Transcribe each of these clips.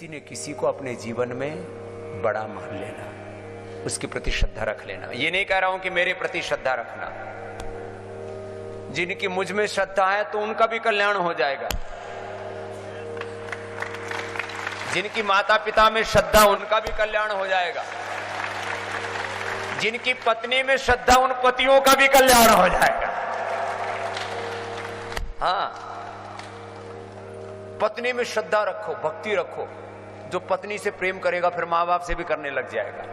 किसी न किसी को अपने जीवन में बड़ा मान लेना, उसके प्रति श्रद्धा रख लेना। ये नहीं कह रहा हूं कि मेरे प्रति श्रद्धा रखना, जिनकी मुझ में श्रद्धा है तो उनका भी कल्याण हो जाएगा। जिनकी माता पिता में श्रद्धा, उनका भी कल्याण हो जाएगा। जिनकी पत्नी में श्रद्धा, उन पतियों का भी कल्याण हो जाएगा। हाँ, पत्नी में श्रद्धा रखो, भक्ति रखो। जो पत्नी से प्रेम करेगा फिर मां बाप से भी करने लग जाएगा।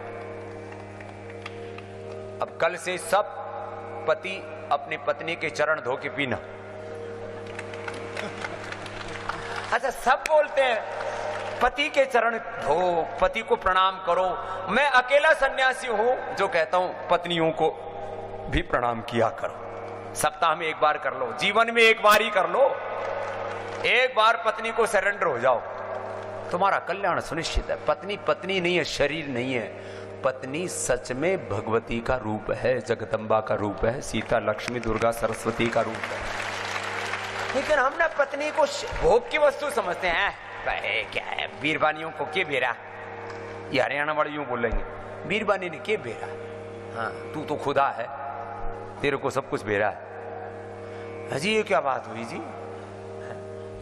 अब कल से सब पति अपनी पत्नी के चरण धो के पीना। अच्छा, सब बोलते हैं पति के चरण धो, पति को प्रणाम करो। मैं अकेला सन्यासी हूं जो कहता हूं पत्नियों को भी प्रणाम किया करो। सप्ताह में एक बार कर लो, जीवन में एक बार ही कर लो। एक बार पत्नी को सरेंडर हो जाओ, तुम्हारा कल्याण सुनिश्चित है। पत्नी पत्नी नहीं है, शरीर नहीं है। पत्नी सच में भगवती का रूप है, जगदम्बा का रूप है, सीता लक्ष्मी दुर्गा सरस्वती का रूप है। लेकिन हम ना पत्नी को भोग की वस्तु समझते हैं। क्या है, बीरबानियों को के बेरा, ये हरियाणा वाले यूं बोलेंगे, बीरबानी ने के बेरा। हाँ, तू तो खुदा है, तेरे को सब कुछ बेरा है। जी ये क्या बात हुई जी।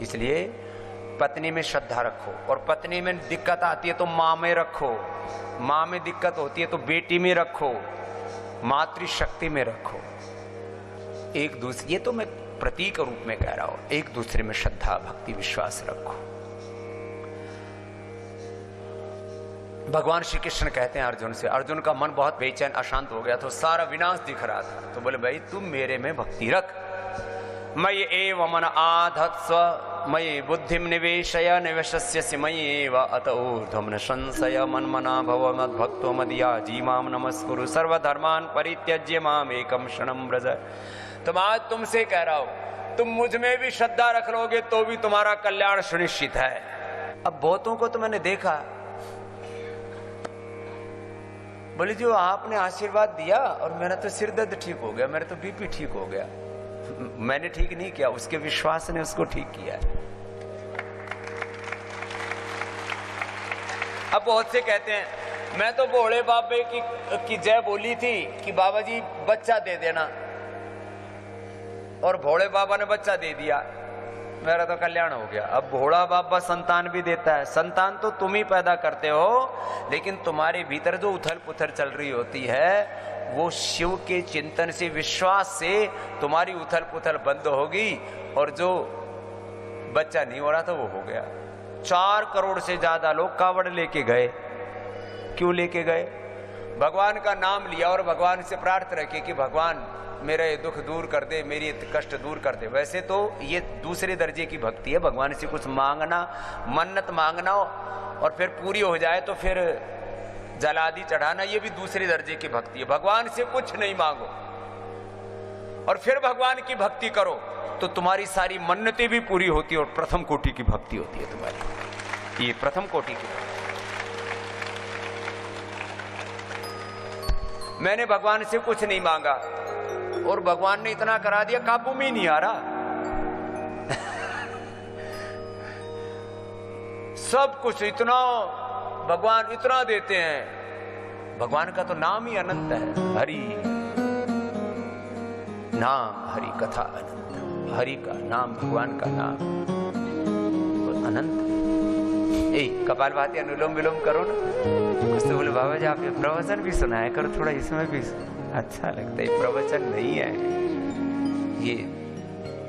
इसलिए पत्नी में श्रद्धा रखो, और पत्नी में दिक्कत आती है तो मां में रखो, मां में दिक्कत होती है तो बेटी में रखो, मातृशक्ति में रखो। एक दूसरे, ये तो मैं प्रतीक रूप में कह रहा हूं, एक दूसरे में श्रद्धा भक्ति विश्वास रखो। भगवान श्री कृष्ण कहते हैं अर्जुन से, अर्जुन का मन बहुत बेचैन अशांत हो गया, तो सारा विनाश दिख रहा था। तो बोले भाई तुम मेरे में भक्ति रख। मयि एव मन आधत्स्व मयि बुद्धिम निवेशय निवेशस्यसि मयि एव अत ऊर्ध्वं न संशय मन्मना भव मद्भक्तो मदयाजी मां नमस्कुरु सर्वधर्मान् परित्यज्य माम् एकं शरणं व्रज। तो आज तुमसे कह रहा हूं, तुम मुझ में भी श्रद्धा रख लोगे तो भी तुम्हारा कल्याण सुनिश्चित है। अब बहुतों को तो मैंने देखा, बोले जो आपने आशीर्वाद दिया और मेरा तो सिर दर्द ठीक हो गया, मेरा तो बीपी ठीक हो गया। मैंने ठीक नहीं किया, उसके विश्वास ने उसको ठीक किया। अब बहुत से कहते हैं मैं तो भोले बाबे की जय बोली थी कि बाबा जी बच्चा दे देना, और भोले बाबा ने बच्चा दे दिया, मेरा तो कल्याण हो गया। अब भोला बाबा संतान भी देता है। संतान तो तुम ही पैदा करते हो, लेकिन तुम्हारे भीतर जो उथल पुथल चल रही होती है वो शिव के चिंतन से, विश्वास से तुम्हारी उथल पुथल बंद होगी, और जो बच्चा नहीं हो रहा था वो हो गया। 4 करोड़ से ज्यादा लोग कावड़ लेके गए। क्यों लेके गए? भगवान का नाम लिया और भगवान से प्रार्थना की कि भगवान मेरा ये दुख दूर कर दे, मेरी ये कष्ट दूर कर दे। वैसे तो ये दूसरे दर्जे की भक्ति है, भगवान से कुछ मांगना, मन्नत मांगना और फिर पूरी हो जाए तो फिर जलादि चढ़ाना, ये भी दूसरे दर्जे की भक्ति है। भगवान से कुछ नहीं मांगो और फिर भगवान की भक्ति करो तो तुम्हारी सारी मन्नतें भी पूरी होती है और प्रथम कोटि की भक्ति होती है तुम्हारी। ये प्रथम कोटि की भक्ति। मैंने भगवान से कुछ नहीं मांगा और भगवान ने इतना करा दिया, काबू में ही नहीं आ रहा। सब कुछ इतना भगवान इतना देते हैं। भगवान का तो नाम ही अनंत है। हरि नाम, हरि कथा अनंत। हरि का नाम, भगवान का नाम तो अनंत। कपाल भाती अनुलोम विलोम करो ना। कुछ तो बोले बाबा जी आपने प्रवचन भी सुनाया करो, थोड़ा इसमें भी अच्छा लगता है। प्रवचन नहीं है ये,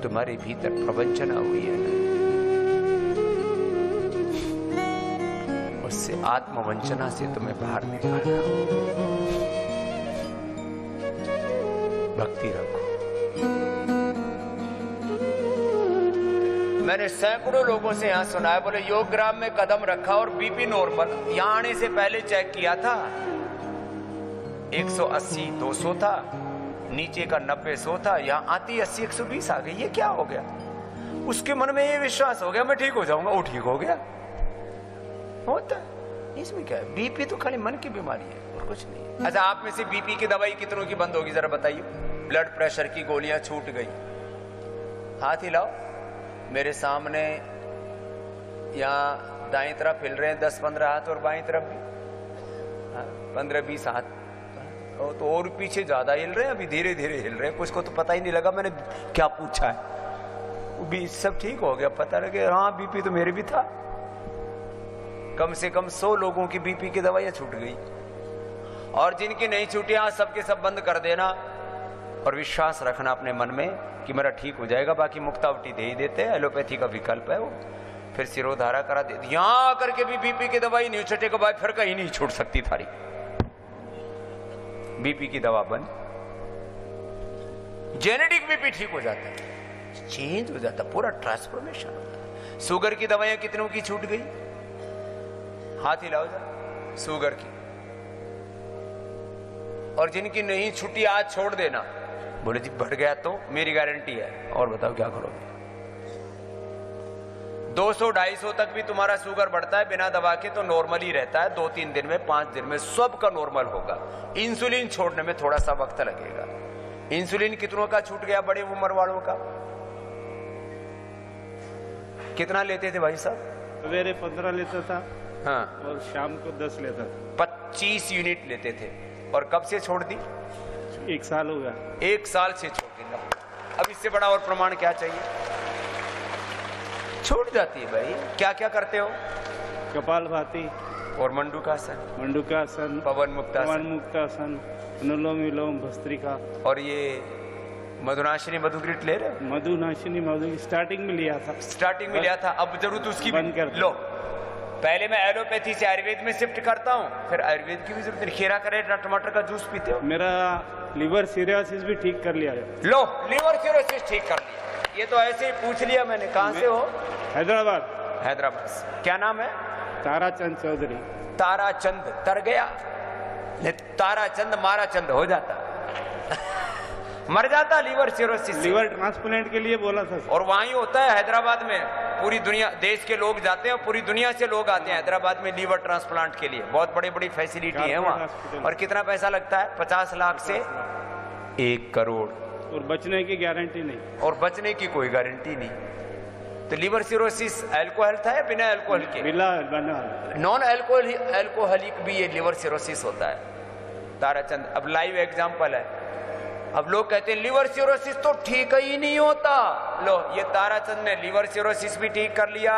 तुम्हारे भीतर प्रवंचना हुई है ना, उससे आत्मवंचना से तुम्हें बाहर निकालना। भक्ति रखो। मैंने सैकड़ों लोगों से यहां सुना है, बोले योगग्राम में कदम रखा और बीपी नॉर्मल, यहां आने से पहले चेक किया था 180 200 था, नीचे का 90 100 था, यहां आती 80 120 आ गई। ये क्या हो गया? उसके मन में ये विश्वास हो गया मैं ठीक हो जाऊंगा। वो ठीक हो गया। होता है, इसमें क्या है? बीपी तो खाली मन की बीमारी है और कुछ नहीं है। अच्छा, आप में से बीपी की दवाई कितनों की बंद होगी जरा बताइए? ब्लड प्रेशर की गोलियां छूट गई, हाथ हिलाओ। मेरे सामने यहाँ दाएं तरफ हिल रहे हैं 10-15 हाथ और बाएं तरफ भी 15-20 हाथ, तो और पीछे ज्यादा हिल रहे हैं, अभी धीरे धीरे हिल रहे हैं। कुछ को तो पता ही नहीं लगा मैंने क्या पूछा है, वो भी सब ठीक हो गया, पता लगे हाँ बीपी तो मेरे भी था। कम से कम 100 लोगों की बीपी की दवाइयां छूट गई, और जिनकी नहीं छूटी आज सबके सब बंद कर देना और विश्वास रखना अपने मन में कि मेरा ठीक हो जाएगा। बाकी मुक्तावटी दे ही देते हैं, एलोपैथी का विकल्प है वो, फिर सिरोधारा करा देती। यहां आकर के भी बीपी की दवाई नहीं छूटे के बाद फिर कहीं नहीं छूट सकती थारी बीपी की दवा बंद। जेनेटिक बीपी ठीक हो जाता है, चेंज हो जाता, पूरा ट्रांसफॉर्मेशन होता है। शुगर की दवाइयां कितनों की छूट गई, हाथ हिलाओ जा। शुगर की, और जिनकी नहीं छुट्टी आज छोड़ देना। बोले जी बढ़ गया तो मेरी गारंटी है, और बताओ क्या करोगे। 200-250 तक भी तुम्हारा शुगर बढ़ता है बिना दवा के तो नॉर्मल ही रहता है, 2-3 दिन में 5 दिन में सबका नॉर्मल होगा। इंसुलिन छोड़ने में थोड़ा सा वक्त लगेगा। इंसुलिन कितनों का छूट गया, बड़े उम्र वालों का? कितना लेते थे भाई साहब? सवेरे 15 लेता था, हाँ, और शाम को 10 लेता था। 25 यूनिट लेते थे, और कब से छोड़ दी? 1 साल हो गया। 1 साल से छोड़ दी। अब इससे बड़ा और प्रमाण क्या चाहिए? छूट जाती है भाई। क्या क्या करते हो? कपालभाति और मंडूकासन, मंडूकासन, पवन मुक्तासन, मुक्तासन, अनुलोम विलोम, भस्त्रिका, और ये मधुनाशिनी मधुग्रिट ले रहे हो? मधुनाशिनी मधु स्टार्टिंग में लिया था। स्टार्टिंग में लिया था, अब जरूरत उसकी बंद कर लो। पहले मैं एलोपैथी से आयुर्वेद में शिफ्ट करता हूँ, फिर आयुर्वेद की भी जरूरत नहीं। खीरा करेला टमाटर का जूस पीते हो? मेरा लिवर सीरोसिस भी ठीक कर लिया है। लो, लिवर सीरोसिस ठीक कर लिया। ये तो ऐसे ही पूछ लिया मैंने। कहाँ से हो? हैदराबाद। हैदराबाद से। क्या नाम है? ताराचंद चौधरी। ताराचंद तर गया, ताराचंद माराचंद हो जाता मर जाता लीवर सिरोसिस। लिवर ट्रांसप्लांट के लिए बोला था। और वहां ही होता है हैदराबाद में, पूरी दुनिया देश के लोग जाते हैं और पूरी दुनिया से लोग आते हैं हैदराबाद में लीवर ट्रांसप्लांट के लिए। बहुत बड़ी बड़ी फैसिलिटी है वहाँ। और कितना पैसा लगता है? 50 लाख से 1 करोड़। और बचने की गारंटी नहीं। और बचने की कोई गारंटी नहीं। तो लीवर सिरोसिस अल्कोहल था या बिना अल्कोहल के? नॉन अल्कोहलिक भी ये लीवर सिरोसिस होता है। ताराचंद अब लाइव एग्जाम्पल है। अब लोग कहते हैं लीवर सिरोसिस तो ठीक ही नहीं होता। लो, ये ताराचंद ने लीवर सिरोसिस भी ठीक कर लिया,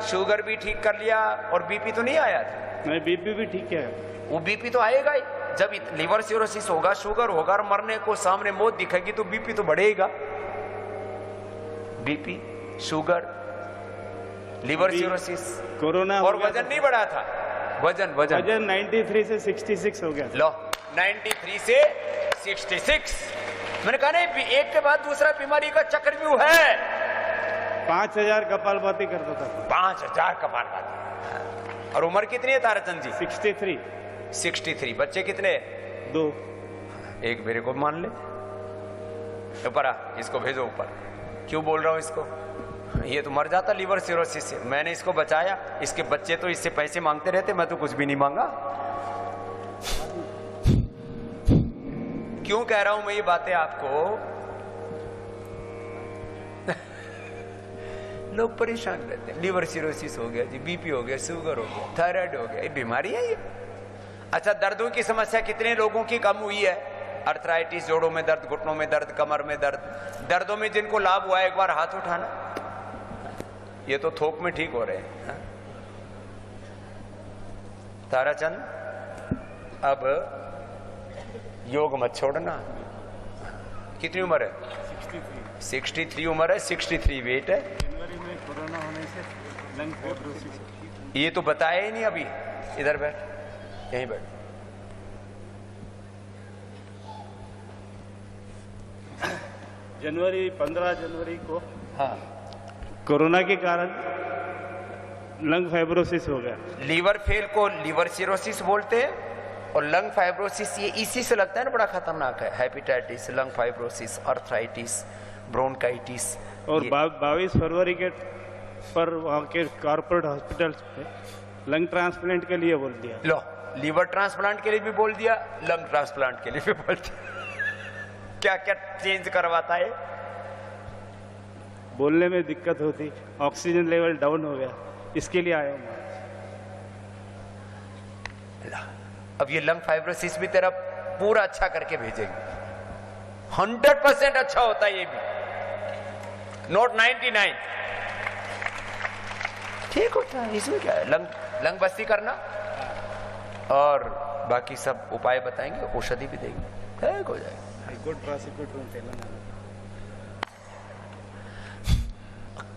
शुगर भी ठीक कर लिया, और बीपी तो नहीं आया था। नहीं, बीपी भी ठीक है। वो बीपी तो आएगा ही। जब लीवर सिरोसिस होगा, शुगर होगा, और मरने को सामने मौत दिखेगी तो बीपी तो बढ़ेगा। BP, sugar, liver cirrhosis, corona, और वजन नहीं बढ़ा था। वजन 93 से 66 हो गया। लो, 93 से 66। मैंने कहा नहीं, एक के बाद दूसरा बीमारी का चक्रव्यूह है। 5000 कपालभाति करता था। 5000 कपालभाति। और उम्र कितनी है ताराचंद जी? 63। बच्चे कितने? 2। एक मेरे को मान ले। ऊपर आ, इसको भेजो ऊपर। क्यों बोल रहा हूं इसको? ये तो मर जाता लीवर सिरोसिस से। मैंने इसको बचाया। इसके बच्चे तो इससे पैसे मांगते रहते, मैं तो कुछ भी नहीं मांगा। क्यों कह रहा हूं मैं ये बातें आपको? लोग परेशान रहते हैं। लीवर सिरोसिस हो गया जी, बीपी हो गया, शुगर हो गया, थायराइड हो गया, ये बीमारी है ये। अच्छा, दर्दों की समस्या कितने लोगों की कम हुई है? अर्थराइटिस, जोड़ों में दर्द, घुटनों में दर्द, कमर में दर्द। दर्दों में जिनको लाभ हुआ है एक बार हाथ उठाना। ये तो थोक में ठीक हो रहे हैं। हा? ताराचंद, अब योग मत छोड़ना। कितनी उम्र है? 63 उम्र है, 63 वेट है। जनवरी में कोरोना होने से लंग फाइब्रोसिस। ये तो बताया ही नहीं अभी। इधर बैठ, यहीं बैठ। जनवरी 15 जनवरी को हाँ, कोरोना के कारण लंग फाइब्रोसिस हो गया। लीवर फेल को लीवर सिरोसिस बोलते हैं, और लंग फाइब्रोसिस ये इसी से लगता है ना, बड़ा खतरनाक है। Hepatitis, lung fibrosis, arthritis, bronchitis. और 22 फरवरी के पर वहाँ के कॉर्पोरेट हॉस्पिटल में लंग ट्रांसप्लांट के लिए बोल दिया। लो, लीवर ट्रांसप्लांट के लिए भी बोल दिया, लंग ट्रांसप्लांट के लिए भी बोल दिया। क्या क्या चेंज करवाता है? बोलने में दिक्कत होती, ऑक्सीजन लेवल डाउन हो गया, इसके लिए आया हूँ। ला, अब ये लंग फाइब्रोसिस भी तेरा पूरा अच्छा करके भेजेंगे। 100% अच्छा होता है ये भी, नॉट 99। ठीक होता है, इसमें क्या है। लंग बस्ती करना और बाकी सब उपाय बताएंगे, औषधि भी देंगे, ठीक हो जाएगा। गुड प्रोसिक्यूट रूम तेलंगाना।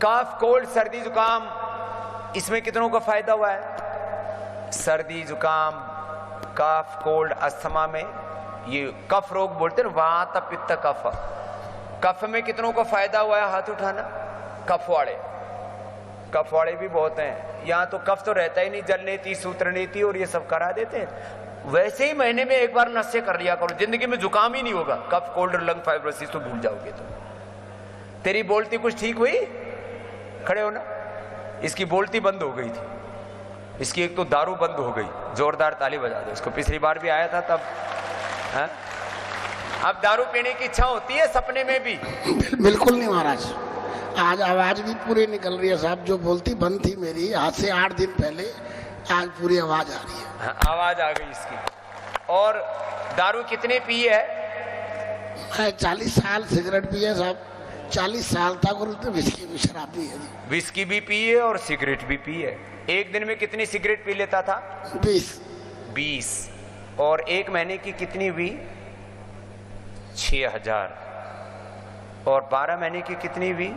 काफ, कोल्ड, सर्दी जुकाम, इसमें कितनों का फायदा हुआ है? सर्दी जुकाम, काफ, कोल्ड, अस्थमा में, ये कफ रोग बोलते हैं, वात पित्त कफ, कफ में कितनों का फायदा हुआ है? हाथ उठाना। कफ वाले भी बहुत हैं। यहाँ तो कफ तो रहता ही नहीं, जल नीति, सूत्र नीति और ये सब करा देते हैं। वैसे ही महीने में एक बार नशे कर लिया करो, जिंदगी में जुकाम ही नहीं होगा। कफ, कोल्ड और लंग फाइब्रोसिस तो भूल जाओगे। तो तेरी बोलती कुछ ठीक हुई? खड़े हो ना। इसकी बोलती बंद हो गई थी, इसकी एक तो दारू बंद हो गई। जोरदार ताली बजा दो इसको, पिछली बार भी आया था तब। है? अब दारू पीने की इच्छा होती है सपने में भी? बिल्कुल नहीं महाराज, आज आवाज भी पूरी निकल रही है साहब। जो बोलती बंद थी मेरी आज से 8 दिन पहले, आज पूरी आवाज आ रही है। हाँ, आवाज आ गई इसकी। और दारू कितने पी है? 40 साल सिगरेट पी है साहब, 40 साल तक। और तो विस्की भी शराब भी है। विस्की भी पी है और सिगरेट भी पी है। एक दिन में कितनी सिगरेट पी लेता था? 20। और एक महीने की कितनी हुई? 6000। और 12 महीने की कितनी हुई?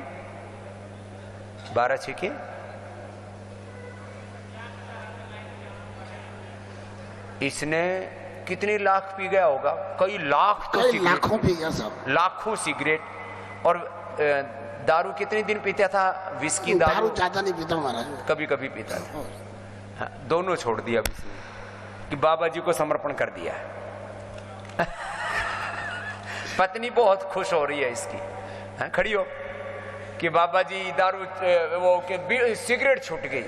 12 छेके इसने कितने लाख पी गया होगा? कई लाख, तो कई लाखों पी गया सब, लाखों सिगरेट। और दारू कितने दिन पीता था? विस्की, दारू ज्यादा नहीं पीता महाराज, कभी कभी पीता था। हाँ, दोनों छोड़ दिया कि बाबा जी को समर्पण कर दिया। पत्नी बहुत खुश हो रही है इसकी। हाँ, खड़ी हो कि बाबा जी दारू वो के सिगरेट छूट गई।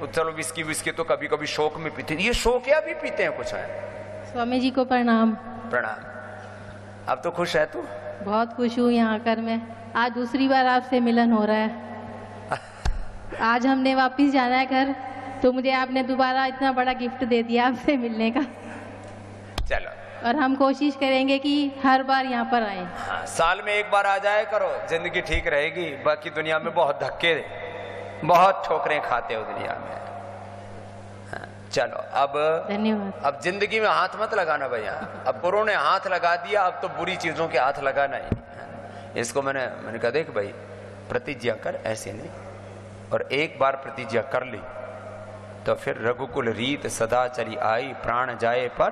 चलो विस्की तो कभी कभी शौक में पीते। ये शौक या भी पीते हैं कुछ? है स्वामी जी को प्रणाम। प्रणाम। अब तो खुश है तू? बहुत खुश हूँ यहाँ आकर मैं। आज दूसरी बार आपसे मिलन हो रहा है। आज हमने वापस जाना है घर, तो मुझे आपने दोबारा इतना बड़ा गिफ्ट दे दिया आपसे मिलने का। चलो, और हम कोशिश करेंगे कि हर बार यहाँ पर आए। हाँ, साल में एक बार आ जाए करो, जिंदगी ठीक रहेगी। बाकी दुनिया में बहुत धक्के, बहुत ठोकरें खाते हो दुनिया में। हाँ, चलो अब धन्यवाद। अब जिंदगी में हाथ मत लगाना भैया। अब बुरों ने हाथ लगा दिया, अब तो बुरी चीजों के हाथ लगाना ही। इसको मैंने कहा देख भाई, प्रतिज्ञा कर, ऐसे नहीं। और एक बार प्रतिज्ञा कर ली तो फिर रघुकुल रीत सदा चली आई, प्राण जाए पर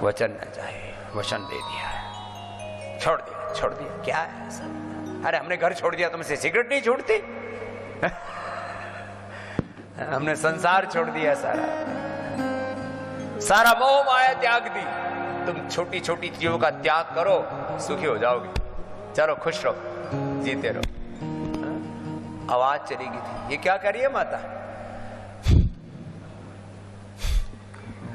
वचन न जाए। वचन दे दिया है, छोड़ दिया। क्या है ऐसा? अरे हमने घर छोड़ दिया, तुमसे सिगरेट नहीं छूटती? हमने संसार छोड़ दिया, सारा मोह माया त्याग दी। तुम छोटी छोटी चीजों का त्याग करो, सुखी हो जाओगे। चलो खुश रहो, जीते रहो। आवाज चली गई थी। ये क्या करिए माता?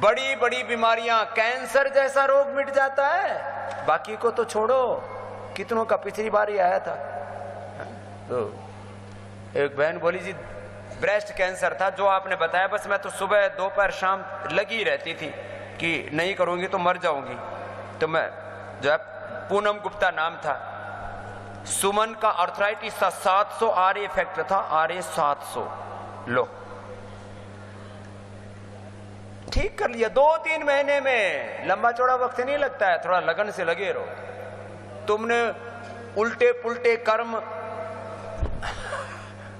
बड़ी बड़ी बीमारियां, कैंसर जैसा रोग मिट जाता है, बाकी को तो छोड़ो। कितनों का पिछली बार ही आया था। तो एक बहन बोली जी ब्रेस्ट कैंसर था, जो आपने बताया, बस मैं तो सुबह दोपहर शाम लगी रहती थी कि नहीं करूंगी तो मर जाऊंगी। तो मैं, जो है पूनम गुप्ता नाम था, सुमन का अर्थराइटिस था, 700 आर इफेक्ट था, आर 700 लो, ठीक कर लिया 2-3 महीने में। लंबा चौड़ा वक्त नहीं लगता है, थोड़ा लगन से लगे रहो। तुमने उल्टे पुल्टे कर्म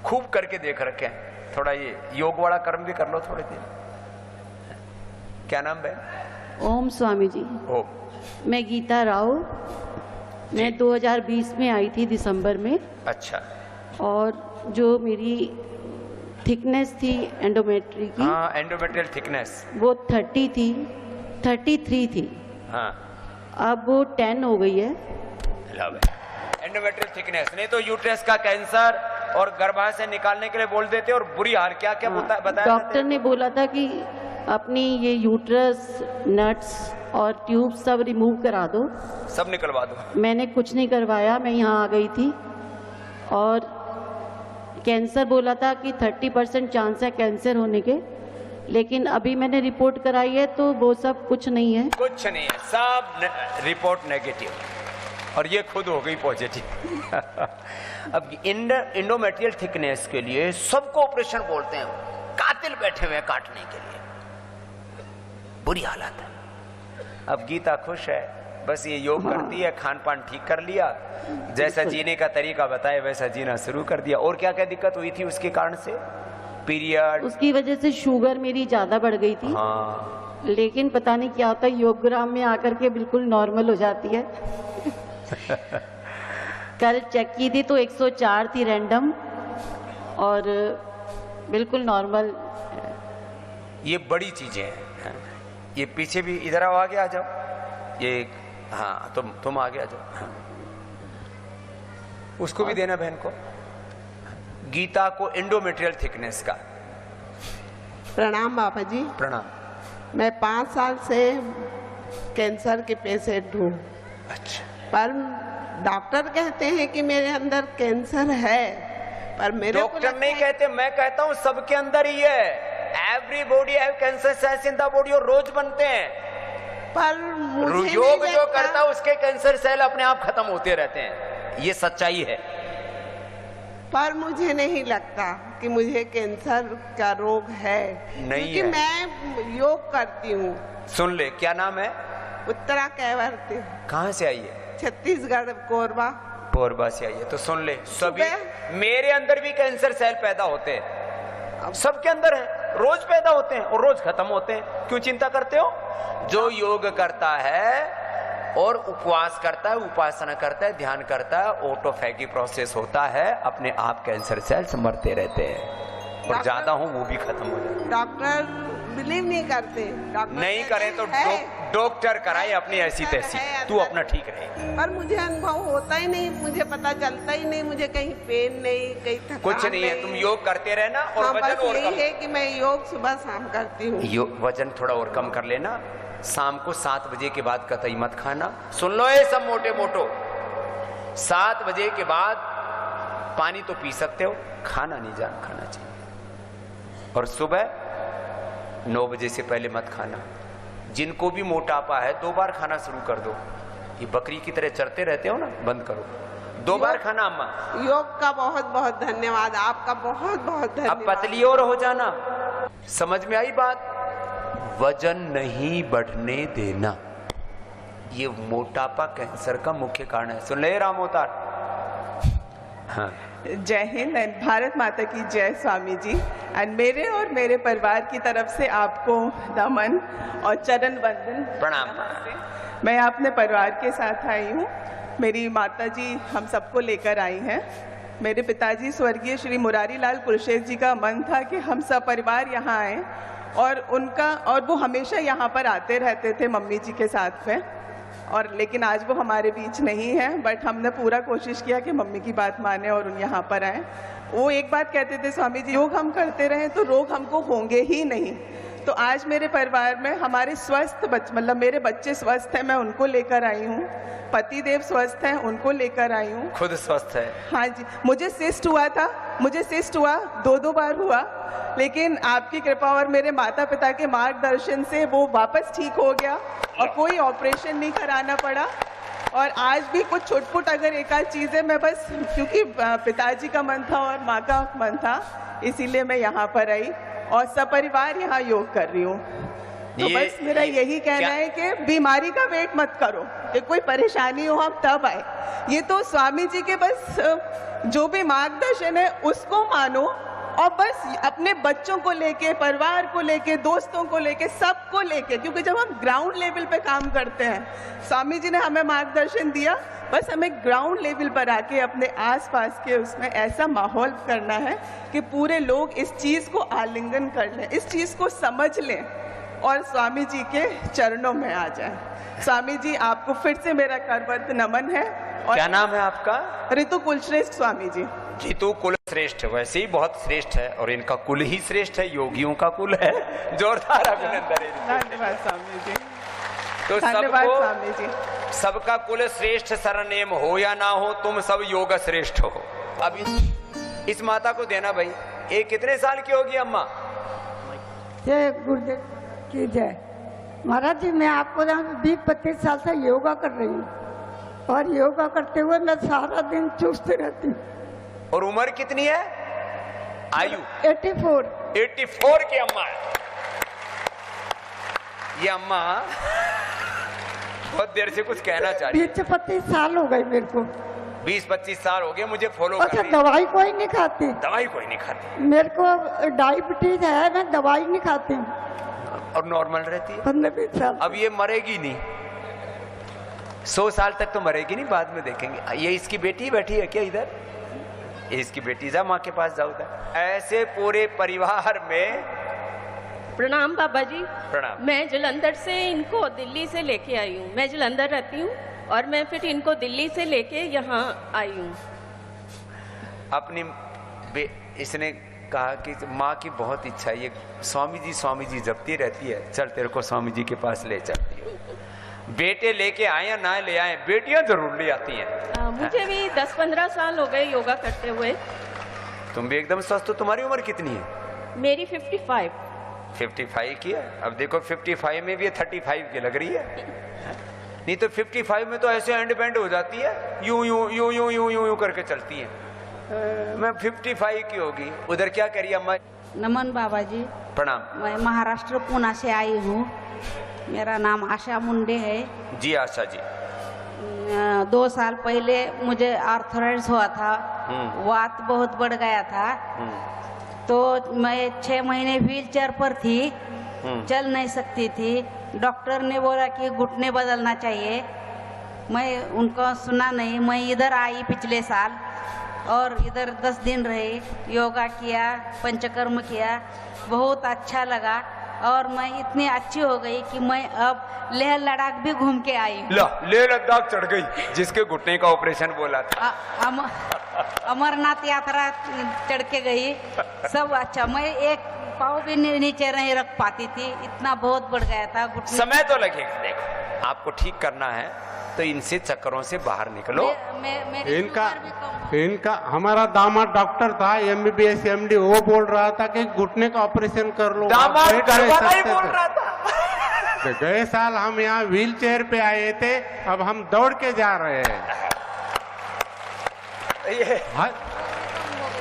खूब करके देख रखे हैं, थोड़ा ये योग वाला कर्म भी कर लो थोड़े दिन। क्या नाम बहन? ओम स्वामी जी। ओम। मैं गीता राव, मैं 2020 में आई थी दिसंबर में। अच्छा। और जो मेरी थिकनेस थी एंडोमेट्री की, हाँ, एंडोमेट्रियल थिकनेस, वो 30 थी, 33 थी। हाँ, अब वो 10 हो गई है। Endometrial thickness. नहीं तो यूट्रस का कैंसर और गर्भाशय निकालने के लिए बोल देते और बुरी हाल क्या क्या बताया? डॉक्टर ने बोला था कि अपनी ये यूट्रस, नट्स और ट्यूब सब रिमूव करा दो, सब निकलवा दो। मैंने कुछ नहीं करवाया, मैं यहाँ आ गई थी। और कैंसर बोला था कि 30% चांस है कैंसर होने के, लेकिन अभी मैंने रिपोर्ट कराई है तो वो सब कुछ नहीं है। कुछ नहीं है, सब रिपोर्ट नेगेटिव और ये खुद हो गई पॉजिटिव। अब इंडोमेट्रियल थिकनेस के लिए सबको ऑपरेशन बोलते हैं, कातिल बैठे हुए हैं काटने के लिए, बुरी हालत है। अब गीता खुश है, बस ये योग करती है, खान पान ठीक कर लिया, जैसा जीने का तरीका बताए वैसा जीना शुरू कर दिया। और क्या क्या दिक्कत हुई थी उसके कारण से? पीरियड, उसकी वजह से शुगर मेरी ज्यादा बढ़ गई थी। हाँ, लेकिन पता नहीं क्या होता है, योगग्राम में आकर के बिल्कुल नॉर्मल हो जाती है। कल चेक की थी तो 104 थी रैंडम और बिल्कुल नॉर्मल। ये बड़ी चीजें हैं। ये पीछे भी इधर आओ, आगे आ जाओ, ये हाँ तुम आगे आ जाओ। हाँ। उसको भी देना बहन को, गीता को इंडोमेट्रियल थिकनेस का। प्रणाम बाबा जी। प्रणाम। मैं 5 साल से कैंसर के पेशेंट हूँ। अच्छा, पर डॉक्टर कहते हैं कि मेरे अंदर कैंसर है, पर मेरे को डॉक्टर नहीं कहते, मैं कहता हूँ सबके अंदर ही है। Everybody have cancer cells in the body और रोज बनते हैं। पर मुझे योग नहीं जो लगता- करता है उसके कैंसर सेल अपने आप खत्म होते रहते हैं, ये सच्चाई है। पर मुझे नहीं लगता कि मुझे कैंसर का रोग है, नहीं क्योंकि है। मैं योग करती हूँ। सुन ले, क्या नाम है? उत्तरा कैवर्ती, कहाँ से आई है? छत्तीसगढ़, कोरबा। कोरबा से आई है। तो सुन ले, सभी मेरे अंदर भी कैंसर सेल पैदा होते हैं, सबके अंदर है, रोज पैदा होते हैं और रोज खत्म होते हैं। क्यों चिंता करते हो? जो योग करता है और उपवास करता है, उपासना करता है, ध्यान करता है, ऑटोफैगी प्रोसेस होता है, अपने आप कैंसर सेल्स मरते रहते हैं और ज्यादा हो वो भी खत्म हो जाते हैं। डॉक्टर बिलीव नहीं करते। डॉक्टर नहीं कहते करे तो हैं, डॉक्टर कराए अपनी ऐसी कैंसर तैसी, है, तू अपना ठीक रहे। पर मुझे अनुभव होता ही नहीं, मुझे पता चलता ही नहीं, मुझे कहीं पेन नहीं, कहीं थकान कुछ नहीं है, तुम योग करते रहना और हाँ, वजन बस और यही कम, है कि मैं योग सुबह शाम करती हूँ। वजन थोड़ा और कम कर लेना। शाम को 7 बजे के बाद कतई मत खाना। सुन लो ये सब मोटे मोटो, 7 बजे के बाद पानी तो पी सकते हो, खाना नहीं जान खाना चाहिए। और सुबह 9 बजे से पहले मत खाना। जिनको भी मोटापा है 2 बार खाना शुरू कर दो। ये बकरी की तरह चरते रहते हो ना, बंद करो, 2 बार खाना। अम्मा योग का बहुत बहुत धन्यवाद, आपका बहुत बहुत अब धन्यवाद। पतली और हो जाना। समझ में आई बात? वजन नहीं बढ़ने देना, ये मोटापा कैंसर का मुख्य कारण है। सुन ले राम अवतार। हाँ, जय हिंद एंड भारत माता की जय स्वामी जी। एंड मेरे और मेरे परिवार की तरफ से आपको नमन और चरण वंदन प्रणाम। मैं अपने परिवार के साथ आई हूँ। मेरी माता जी हम सबको लेकर आई हैं। मेरे पिताजी स्वर्गीय श्री मुरारी लाल कुलशेख जी का मन था कि हम सब परिवार यहाँ आए और वो हमेशा यहाँ पर आते रहते थे मम्मी जी के साथ में। और लेकिन आज वो हमारे बीच नहीं है, बट हमने पूरा कोशिश किया कि मम्मी की बात माने और उन यहाँ पर आए। वो एक बात कहते थे, स्वामी जी योग हम करते रहें तो रोग हमको होंगे ही नहीं। तो आज मेरे परिवार में हमारे स्वस्थ मतलब मेरे बच्चे स्वस्थ हैं, मैं उनको लेकर आई हूँ। पति देव स्वस्थ हैं, उनको लेकर आई हूँ। खुद स्वस्थ है। हाँ जी, मुझे सिस्ट हुआ था, मुझे सिस्ट हुआ 2 बार हुआ, लेकिन आपकी कृपा और मेरे माता पिता के मार्गदर्शन से वो वापस ठीक हो गया और कोई ऑपरेशन नहीं कराना पड़ा। और आज भी कुछ छुटपुट अगर एक आध चीज़ें मैं बस, क्योंकि पिताजी का मन था और माँ का मन था, इसीलिए मैं यहाँ पर आई और सपरिवार यहाँ योग कर रही हूँ। तो बस मेरा यही कहना है कि बीमारी का वेट मत करो कि कोई परेशानी हो हम तब आए। ये तो स्वामी जी के बस जो भी मार्गदर्शन है उसको मानो और बस अपने बच्चों को लेके, परिवार को लेके, दोस्तों को लेके, सबको लेके, क्योंकि जब हम ग्राउंड लेवल पे काम करते हैं, स्वामी जी ने हमें मार्गदर्शन दिया, बस हमें ग्राउंड लेवल पर आके अपने आसपास के उसमें ऐसा माहौल करना है कि पूरे लोग इस चीज़ को आलिंगन कर लें, इस चीज़ को समझ लें और स्वामी जी के चरणों में आ जाएं। स्वामी जी आपको फिर से मेरा करबद्ध नमन है। और क्या नाम है आपका? ऋतु कुलश्रेष्ठ स्वामी जी। ऋतु कुल श्रेष्ठ, वैसे ही बहुत श्रेष्ठ है और इनका कुल ही श्रेष्ठ है, योगियों का कुल है। जोरदार अभिनंदन है। धन्यवाद स्वामी जी। तो धन्यवाद सबको, स्वामी जी। सबका कुल श्रेष्ठ सरनेम हो या ना हो, तुम सब योग श्रेष्ठ हो। अब इस माता को देना भाई। ये कितने साल की होगी अम्मा? जय गुरुदेव की जय। महाराज जी, मैं आपको 20-25 साल से योगा कर रही हूँ और योगा करते हुए मैं सारा दिन चुस्त रहती हूँ। और उम्र कितनी है? आयु 84 की अम्मा है ये। अम्मा बहुत देर से कुछ कहना चाह रही है। 20-25 साल हो गए मेरे को। 20-25 साल हो गए मुझे फॉलो अच्छा, कर। दवाई कोई नहीं खाती? दवाई कोई नहीं खाती। मेरे को डायबिटीज है, मैं दवाई नहीं खाती हूँ। और नॉर्मल रहती है? 15-20 साल। अब ये मरेगी नहीं, 100 साल तक तो मरेगी नहीं, बाद में देखेंगे। ये इसकी बेटी बैठी है क्या इधर? ये इसकी बेटी, जा माँ के पास जाओ उधर। ऐसे पूरे परिवार में। प्रणाम बाबा जी। प्रणाम। मैं जलंधर से इनको दिल्ली से लेके आई हूँ। मैं जलंधर रहती हूँ और मैं फिर इनको दिल्ली से लेके यहाँ आई हूँ। अपनी इसने कहा कि माँ की बहुत इच्छा है, ये स्वामी जी जपती रहती है, चल तेरे को स्वामी जी के पास ले चलती है। बेटे लेके आए या ना ले आए, बेटियां जरूर ले आती हैं। मुझे भी 10-15 साल हो गए योगा करते हुए। तुम भी एकदम स्वस्थ हो। तुम्हारी उम्र कितनी है? मेरी 55। 55 की है। अब देखो 55 में भी 35 की लग रही है। नहीं तो 55 में तो ऐसे एंड बैंड हो जाती है, यूं यूं यूं यूं यूं यूं यूं करके चलती है। मैं 55 की होगी। उधर क्या करिए अम्मा? नमन बाबा जी। प्रणाम। मैं महाराष्ट्र पुणे से आई हूँ। मेरा नाम आशा मुंडे है। जी आशा जी। 2 साल पहले मुझे आर्थराइटिस हुआ था, वात बहुत बढ़ गया था, तो मैं 6 महीने व्हीलचेयर पर थी, चल नहीं सकती थी। डॉक्टर ने बोला कि घुटने बदलना चाहिए। मैं उनको सुना नहीं। मैं इधर आई पिछले साल और इधर 10 दिन रही, योगा किया, पंचकर्म किया, बहुत अच्छा लगा और मैं इतनी अच्छी हो गई कि मैं अब लेह लद्दाख भी घूम के आई। लेह लद्दाख चढ़ गई, जिसके घुटने का ऑपरेशन बोला था। अमरनाथ यात्रा चढ़ के गई, सब अच्छा। मैं एक पाँव भी नीचे नहीं रख पाती थी, इतना बहुत बढ़ गया था घुटने। समय तो लगेगा। देखो आपको ठीक करना है तो इनसे चक्करों से बाहर निकलो। इनका हमारा दामाद डॉक्टर था, MBBS MD, वो बोल रहा था कि घुटने का ऑपरेशन कर लो। दामाद घरवाला ही बोल रहा था। गए साल हम यहाँ व्हील चेयर पे आए थे, अब हम दौड़ के जा रहे हैं।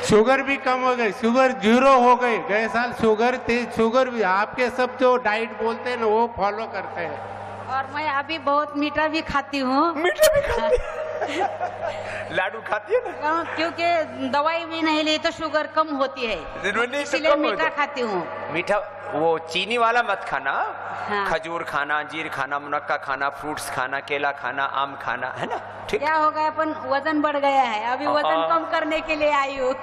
शुगर भी कम हो गई, शुगर 0 हो गई। गए साल शुगर थी, शुगर भी। आपके सब जो डाइट बोलते हैं ना वो फॉलो करते हैं। और मैं अभी बहुत मीठा भी खाती हूँ। मीठा भी खाती लाडू खाती है ना? क्योंकि दवाई भी नहीं ली तो शुगर कम होती है, इसलिए मीठा खाती हूँ। मीठा वो चीनी वाला मत खाना। हाँ। खजूर खाना, अंजीर खाना, मुनक्का खाना, फ्रूट्स खाना, केला खाना, आम खाना, है ना? ठीक। क्या हो गया, अपन वजन बढ़ गया है, अभी वजन कम करने के लिए आई हूँ।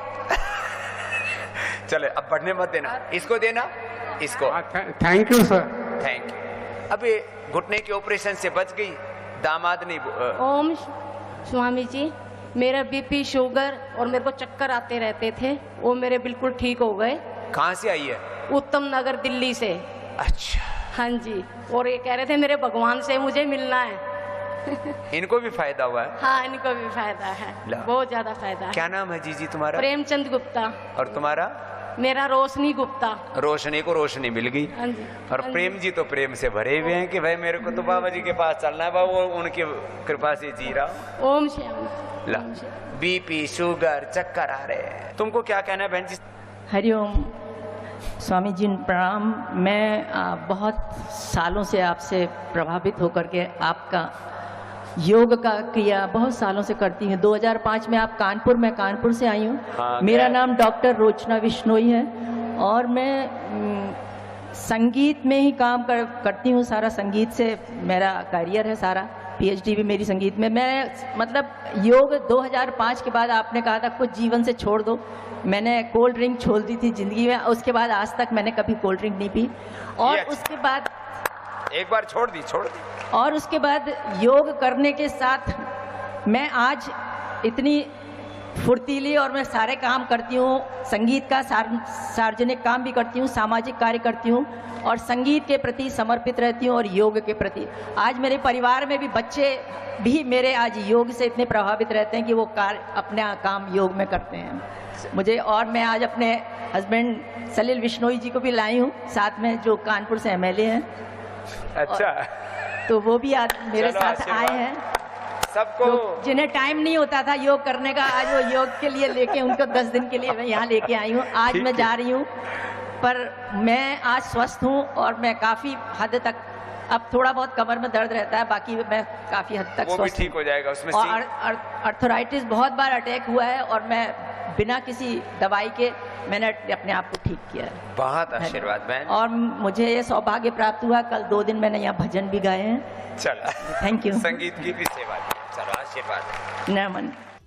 चले अब बढ़ने मत देना, इसको देना, इसको। Thank you sir. Thank you. अभी घुटने के ऑपरेशन से बच गई। दामाद नहीं। ओम स्वामी जी, मेरा BP, शुगर और मेरे को चक्कर आते रहते थे, वो मेरे बिल्कुल ठीक हो गए। कहाँ से आई है? उत्तम नगर दिल्ली से। अच्छा। हाँ जी। और ये कह रहे थे मेरे भगवान से मुझे मिलना है। इनको भी फायदा हुआ है? हाँ, इनको भी फायदा है, बहुत ज्यादा फायदा है। क्या नाम है जीजी तुम्हारा? प्रेमचंद गुप्ता। और तुम्हारा? मेरा रोशनी गुप्ता। रोशनी को रोशनी मिल गई। हाँ जी। और प्रेम जी तो प्रेम से भरे हुए हैं कि भाई मेरे को तो बाबा जी के पास चलना है, बाबू उनकी कृपा से जी रहा हूँ। ओम श्याम। ला, BP, शुगर, चक्कर आ रहे हैं। तुमको क्या कहना है बहन जी? हरिओम स्वामी जी, प्रणाम। मैं बहुत सालों से आपसे प्रभावित होकर के आपका योग का क्रिया बहुत सालों से करती हूँ। 2005 में आप कानपुर, मैं कानपुर से आई हूँ। हाँ, मेरा नाम डॉक्टर रोचना बिश्नोई है और मैं संगीत में ही काम करती हूँ। सारा संगीत से मेरा करियर है, सारा PhD भी मेरी संगीत में। मैं मतलब योग 2005 के बाद आपने कहा था कुछ जीवन से छोड़ दो। मैंने कोल्ड ड्रिंक छोड़ दी थी जिंदगी में, उसके बाद आज तक मैंने कभी कोल्ड ड्रिंक नहीं पी। और उसके बाद एक बार छोड़ दी। और उसके बाद योग करने के साथ मैं आज इतनी फुर्तीली और मैं सारे काम करती हूँ। संगीत का सार्वजनिक काम भी करती हूँ, सामाजिक कार्य करती हूँ और संगीत के प्रति समर्पित रहती हूँ और योग के प्रति। आज मेरे परिवार में भी बच्चे भी मेरे आज योग से इतने प्रभावित रहते हैं कि वो कार्य अपना काम योग में करते हैं। मुझे, और मैं आज अपने हस्बैंड सलील बिश्नोई जी को भी लाई हूँ साथ में, जो कानपुर से एमएलए हैं। अच्छा, तो वो भी आज मेरे चलो, साथ आशीर्वाद। आए हैं सबको जिन्हें टाइम नहीं होता था योग करने का, आज वो योग के लिए लेके उनको 10 दिन के लिए मैं यहाँ लेके आई हूँ। आज ठीक मैं है। जा रही हूँ, पर मैं आज स्वस्थ हूँ और मैं काफ़ी हद तक, अब थोड़ा बहुत कमर में दर्द रहता है, बाकी मैं काफ़ी हद तक वो भी स्वस्थ ठीक हो जाएगा उसमें। हूँ। और अर्थराइटिस बहुत बार अटैक हुआ है और मैं बिना किसी दवाई के मैंने अपने आप को ठीक किया है। बहुत आशीर्वाद बहन। और मुझे ये सौभाग्य प्राप्त हुआ, कल 2 दिन मैंने यहाँ भजन भी गाए हैं। चलो, थैंक यू। संगीत की भी सेवा की। चलो, आशीर्वाद। नमन।